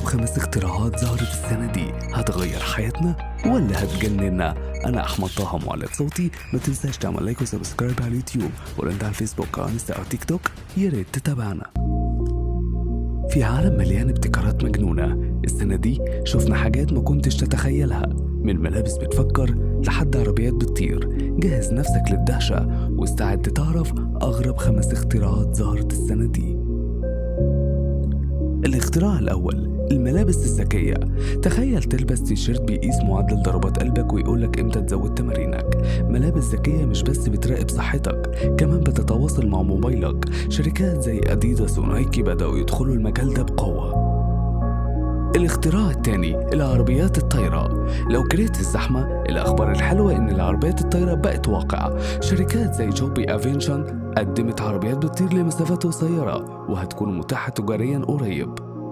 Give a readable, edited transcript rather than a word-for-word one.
5 اختراعات ظهرت السنة دي هتغير حياتنا ولا هتجننا؟ أنا أحمد طه، معلق صوتي. ما تنساش تعمل لايك وسبسكرايب على اليوتيوب، ولو أنت على الفيسبوك أو انستا أو تيك توك يا ريت تتابعنا. في عالم مليان ابتكارات مجنونة، السنة دي شفنا حاجات ما كنتش تتخيلها، من ملابس بتفكر لحد عربيات بتطير. جهز نفسك للدهشة واستعد تعرف أغرب 5 اختراعات ظهرت السنة دي. الاختراع الأول، الملابس الذكية. تخيل تلبس تيشيرت بيقيس معدل ضربات قلبك ويقولك امتى تزود تمارينك. ملابس ذكية مش بس بتراقب صحتك، كمان بتتواصل مع موبايلك. شركات زي أديداس ونايكي بدأوا يدخلوا المجال ده بقوة. الاختراع الثاني، العربيات الطايرة. لو كرهت الزحمة، الأخبار الحلوة إن العربيات الطايرة بقت واقع. شركات زي جوبي أفينشن قدمت عربيات بتطير لمسافات قصيرة وهتكون متاحة تجاريا قريب.